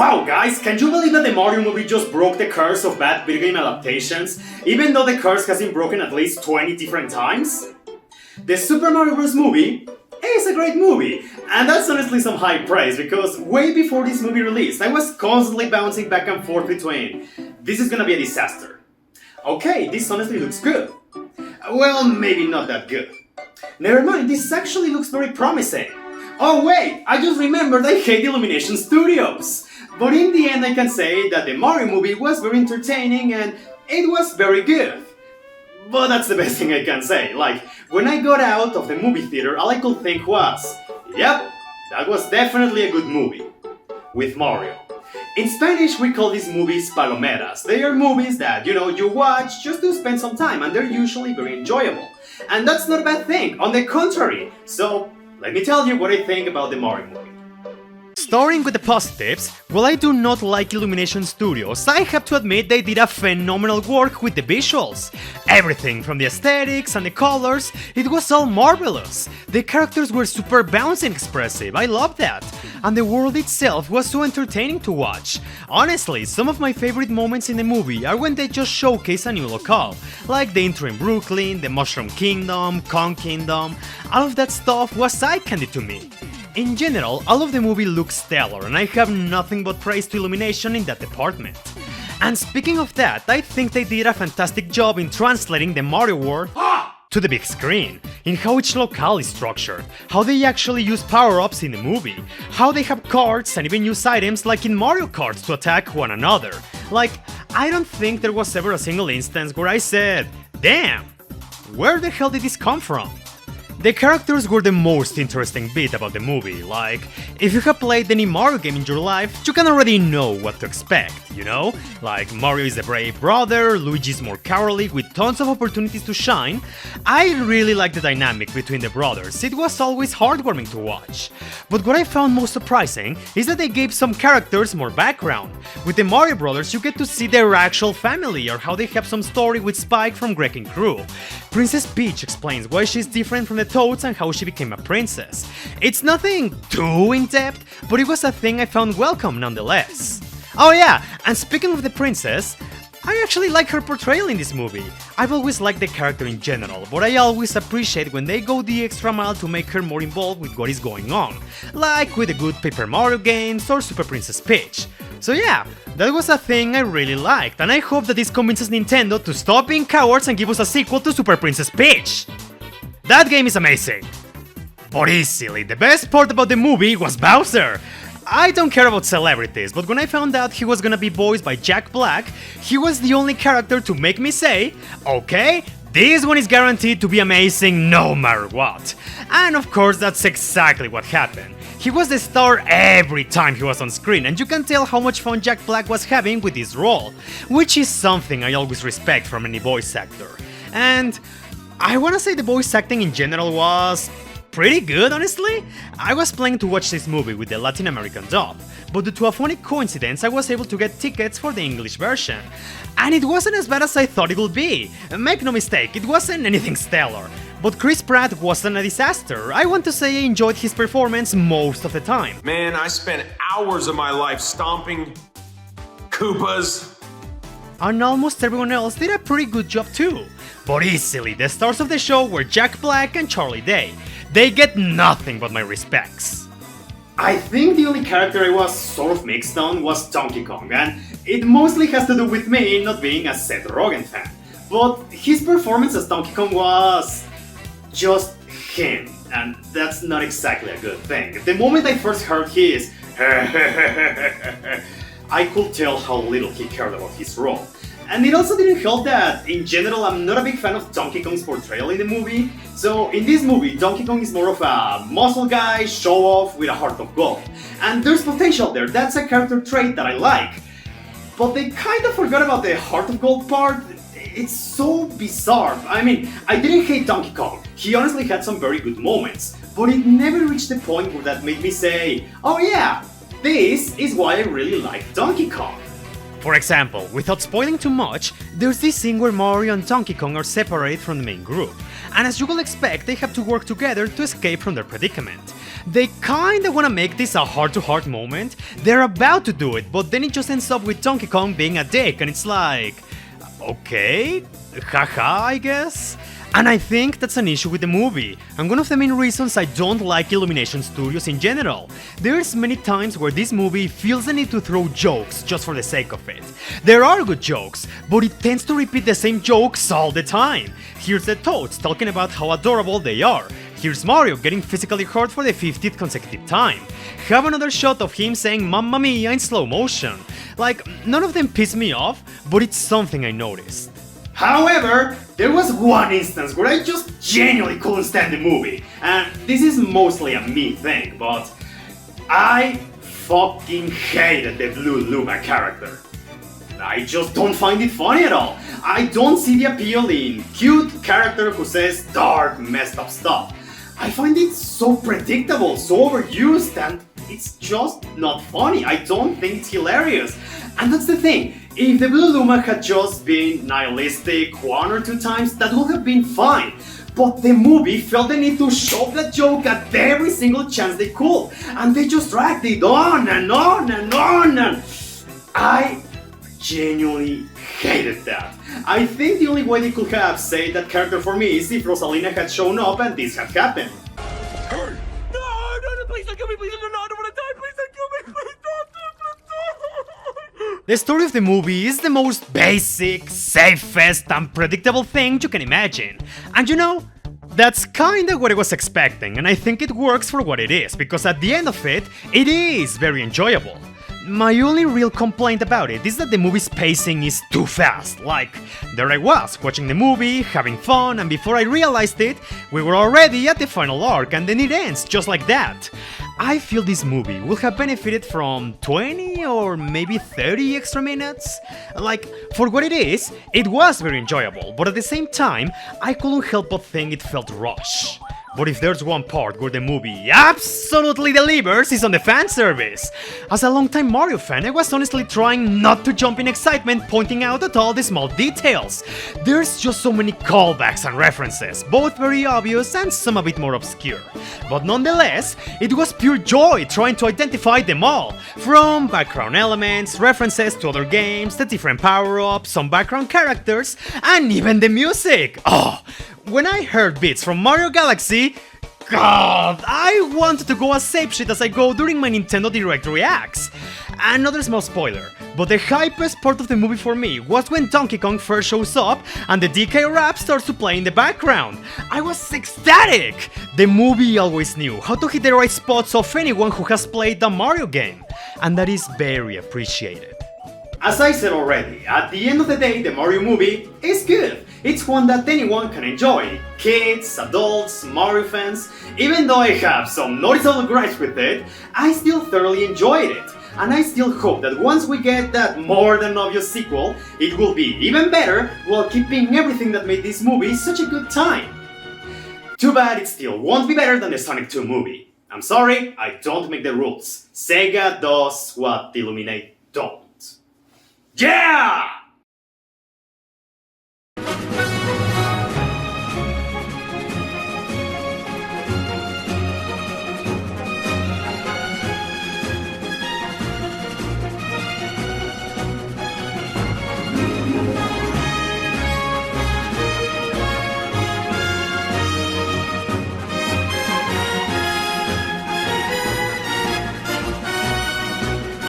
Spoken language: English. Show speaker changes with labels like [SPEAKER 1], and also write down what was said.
[SPEAKER 1] Wow guys, can you believe that the Mario movie just broke the curse of bad video game adaptations, even though the curse has been broken at least 20 different times? The Super Mario Bros. Movie is a great movie, and that's honestly some high praise because way before this movie released, I was constantly bouncing back and forth between this is gonna be a disaster. Okay, this honestly looks good. Well, maybe not that good. Never mind, this actually looks very promising. Oh wait, I just remembered I hate Illumination Studios! But in the end I can say that the Mario movie was very entertaining and it was very good. But that's the best thing I can say, like, when I got out of the movie theater all I could think was, yep, that was definitely a good movie. With Mario. In Spanish we call these movies palomeras. They are movies that, you watch just to spend some time and they're usually very enjoyable. And that's not a bad thing, on the contrary. So, let me tell you what I think about the Mario movie. Starting with the positives, while I do not like Illumination Studios, I have to admit they did a phenomenal work with the visuals. Everything from the aesthetics and the colors, it was all marvelous. The characters were super bouncy and expressive, I love that. And the world itself was so entertaining to watch. Honestly, some of my favorite moments in the movie are when they just showcase a new locale, like the intro in Brooklyn, the Mushroom Kingdom, Kong Kingdom, all of that stuff was eye candy to me. In general, all of the movie looks stellar and I have nothing but praise to Illumination in that department. And speaking of that, I think they did a fantastic job in translating the Mario world to the big screen, in how each locale is structured, how they actually use power-ups in the movie, how they have cards and even use items like in Mario Kart to attack one another. Like, I don't think there was ever a single instance where I said, damn, where the hell did this come from? The characters were the most interesting bit about the movie, like, if you have played any Mario game in your life, you can already know what to expect, Like, Mario is the brave brother, Luigi is more cowardly with tons of opportunities to shine. I really like the dynamic between the brothers, it was always heartwarming to watch. But what I found most surprising is that they gave some characters more background. With the Mario brothers, you get to see their actual family or how they have some story with Spike from Greg and Crew. Princess Peach explains why she's different from the Toads and how she became a princess. It's nothing too in-depth, but it was a thing I found welcome nonetheless. Oh yeah, and speaking of the princess, I actually like her portrayal in this movie. I've always liked the character in general, but I always appreciate when they go the extra mile to make her more involved with what is going on, like with the good Paper Mario games or Super Princess Peach. So yeah, that was a thing I really liked, and I hope that this convinces Nintendo to stop being cowards and give us a sequel to Super Princess Peach! That game is amazing! But easily, the best part about the movie was Bowser! I don't care about celebrities, but when I found out he was gonna be voiced by Jack Black, he was the only character to make me say, okay, this one is guaranteed to be amazing no matter what. And of course that's exactly what happened. He was the star every time he was on screen, and you can tell how much fun Jack Black was having with this role, which is something I always respect from any voice actor. And I wanna say the voice acting in general was pretty good, honestly. I was planning to watch this movie with the Latin American dub, but due to a funny coincidence I was able to get tickets for the English version. And it wasn't as bad as I thought it would be. Make no mistake, it wasn't anything stellar. But Chris Pratt wasn't a disaster. I want to say I enjoyed his performance most of the time.
[SPEAKER 2] Man, I spent hours of my life stomping Koopas.
[SPEAKER 1] And almost everyone else did a pretty good job too. But easily, the stars of the show were Jack Black and Charlie Day. They get nothing but my respects. I think the only character I was sort of mixed on was Donkey Kong, and it mostly has to do with me not being a Seth Rogen fan. But his performance as Donkey Kong was just him, and that's not exactly a good thing. The moment I first heard his I could tell how little he cared about his role. And it also didn't help that, in general, I'm not a big fan of Donkey Kong's portrayal in the movie. So in this movie, Donkey Kong is more of a muscle guy, show-off with a heart of gold. And there's potential there, that's a character trait that I like. But they kind of forgot about the heart of gold part. It's so bizarre. I mean, I didn't hate Donkey Kong. He honestly had some very good moments. But it never reached the point where that made me say, oh yeah, this is why I really like Donkey Kong. For example, without spoiling too much, there's this scene where Mario and Donkey Kong are separated from the main group, and as you will expect, they have to work together to escape from their predicament. They kinda wanna make this a heart-to-heart moment, they're about to do it, but then it just ends up with Donkey Kong being a dick, and it's like... okay? Haha, I guess? And I think that's an issue with the movie, and one of the main reasons I don't like Illumination Studios in general. There's many times where this movie feels the need to throw jokes just for the sake of it. There are good jokes, but it tends to repeat the same jokes all the time. Here's the Toads talking about how adorable they are. Here's Mario getting physically hurt for the 50th consecutive time. Have another shot of him saying Mamma Mia in slow motion. Like, none of them piss me off, but it's something I noticed. However, there was one instance where I just genuinely couldn't stand the movie, and this is mostly a me thing, but I fucking hated the Blue Luma character. I just don't find it funny at all. I don't see the appeal in cute character who says dark, messed up stuff. I find it so predictable, so overused, and it's just not funny. I don't think it's hilarious. And that's the thing, if the Blue Luma had just been nihilistic one or two times, that would have been fine. But the movie felt the need to shove that joke at every single chance they could, and they just dragged it on and on and on, and I genuinely hated that. I think the only way they could have saved that character for me is if Rosalina had shown up and this had happened.
[SPEAKER 3] No, please don't kill me, please, no, I don't want to die, please don't kill me, please don't.
[SPEAKER 1] The story of the movie is the most basic, safest, and predictable thing you can imagine. And you know, that's kinda what I was expecting, and I think it works for what it is, because at the end of it, it is very enjoyable. My only real complaint about it is that the movie's pacing is too fast. Like, there I was, watching the movie, having fun, and before I realized it, we were already at the final arc, and then it ends just like that. I feel this movie would have benefited from 20 or maybe 30 extra minutes. Like, for what it is, it was very enjoyable, but at the same time, I couldn't help but think it felt rushed. But if there's one part where the movie absolutely delivers, it's on the fan service. As a longtime Mario fan, I was honestly trying not to jump in excitement pointing out at all the small details. There's just so many callbacks and references, both very obvious and some a bit more obscure. But nonetheless, it was pure joy trying to identify them all. From background elements, references to other games, the different power-ups, some background characters, and even the music. Oh! When I heard bits from Mario Galaxy, God, I wanted to go as apeshit as I go during my Nintendo Direct reacts. Another small spoiler, but the hypest part of the movie for me was when Donkey Kong first shows up and the DK rap starts to play in the background. I was ecstatic! The movie always knew how to hit the right spots of anyone who has played a Mario game, and that is very appreciated. As I said already, at the end of the day, the Mario movie is good. It's one that anyone can enjoy. Kids, adults, Mario fans. Even though I have some noticeable gripes with it, I still thoroughly enjoyed it. And I still hope that once we get that more than obvious sequel, it will be even better while keeping everything that made this movie such a good time. Too bad it still won't be better than the Sonic 2 movie. I'm sorry, I don't make the rules. Sega does what Illuminate don't. Yeah!